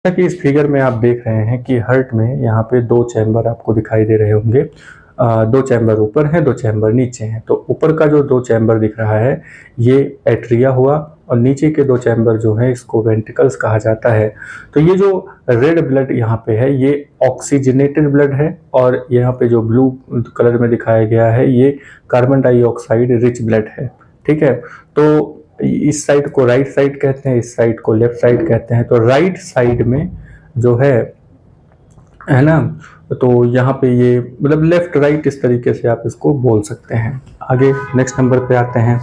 जैसा कि इस फिगर में आप देख रहे हैं कि हार्ट में यहाँ पे दो चैम्बर आपको दिखाई दे रहे होंगे। दो चैम्बर ऊपर हैं, दो चैम्बर नीचे हैं। तो ऊपर का जो दो चैम्बर दिख रहा है ये एट्रिया हुआ और नीचे के दो चैम्बर जो है इसको वेंट्रिकल्स कहा जाता है। तो ये जो रेड ब्लड यहाँ पे है ये ऑक्सीजनेटेड ब्लड है और यहाँ पे जो ब्लू कलर में दिखाया गया है ये कार्बन डाइऑक्साइड रिच ब्लड है। ठीक है, तो इस साइड को राइट साइड कहते हैं, इस साइड को लेफ्ट साइड कहते हैं। तो राइट साइड में जो है ना, तो यहाँ पे ये मतलब लेफ्ट राइट इस तरीके से आप इसको बोल सकते हैं। आगे नेक्स्ट नंबर पे आते हैं।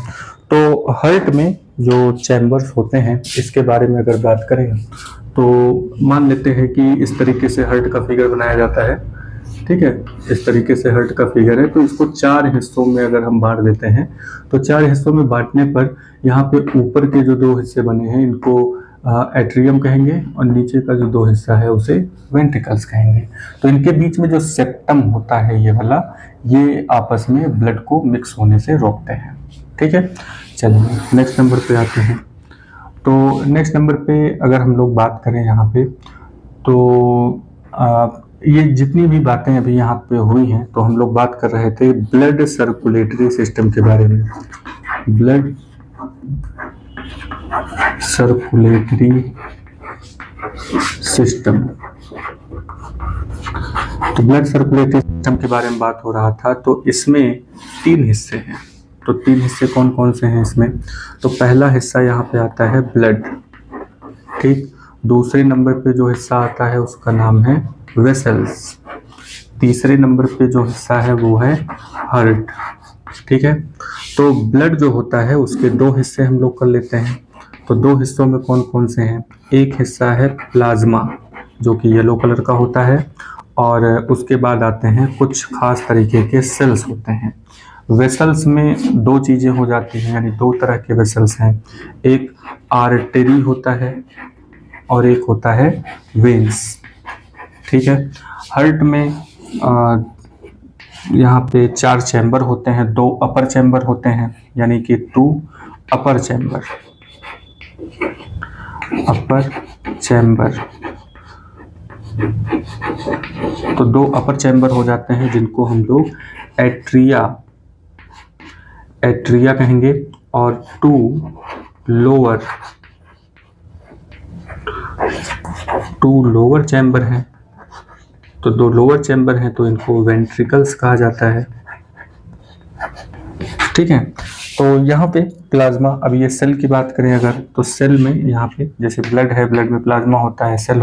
तो हार्ट में जो चैम्बर्स होते हैं इसके बारे में अगर बात करें तो मान लेते हैं कि इस तरीके से हार्ट का फिगर बनाया जाता है। ठीक है, इस तरीके से हार्ट का फिगर है। तो इसको चार हिस्सों में अगर हम बांट देते हैं तो चार हिस्सों में बांटने पर यहाँ पे ऊपर के जो दो हिस्से बने हैं इनको एट्रियम कहेंगे और नीचे का जो दो हिस्सा है उसे वेंट्रिकल्स कहेंगे। तो इनके बीच में जो सेप्टम होता है ये वाला, ये आपस में ब्लड को मिक्स होने से रोकते हैं। ठीक है, चलिए नेक्स्ट नंबर पे आते हैं। तो नेक्स्ट नंबर पे अगर हम लोग बात करें यहाँ पे तो ये जितनी भी बातें अभी यहाँ पे हुई हैं तो हम लोग बात कर रहे थे ब्लड सर्कुलेटरी सिस्टम के बारे में। ब्लड सर्कुलेटरी सिस्टम, तो ब्लड सर्कुलेटरी सिस्टम के बारे में बात हो रहा था। तो इसमें तीन हिस्से हैं। तो तीन हिस्से कौन कौन से हैं इसमें? तो पहला हिस्सा यहाँ पे आता है ब्लड। ठीक, दूसरे नंबर पे जो हिस्सा आता है उसका नाम है वेसल्स। तीसरे नंबर पे जो हिस्सा है वो है हार्ट। ठीक है, तो ब्लड जो होता है उसके दो हिस्से हम लोग कर लेते हैं। तो दो हिस्सों में कौन कौन से हैं? एक हिस्सा है प्लाज्मा जो कि येलो कलर का होता है और उसके बाद आते हैं कुछ खास तरीके के सेल्स होते हैं। वेसल्स में दो चीज़ें हो जाती हैं, यानी दो तरह के वेसल्स हैं। एक आर्टरी होता है और एक होता है वेन्स। ठीक है, हार्ट में यहाँ पे चार चैम्बर होते हैं, दो अपर चैम्बर होते हैं यानी कि two upper chamber. Upper chamber, तो दो अपर चैम्बर हो जाते हैं जिनको हम लोग एट्रिया कहेंगे और टू लोअर चैम्बर हैं। तो दो लोअर चैम्बर हैं तो इनको वेंट्रिकल्स कहा जाता है। ठीक है, तो यहाँ पे प्लाज्मा, अब ये सेल की बात करें अगर तो सेल में यहाँ पे जैसे ब्लड है, ब्लड में प्लाज्मा होता है, सेल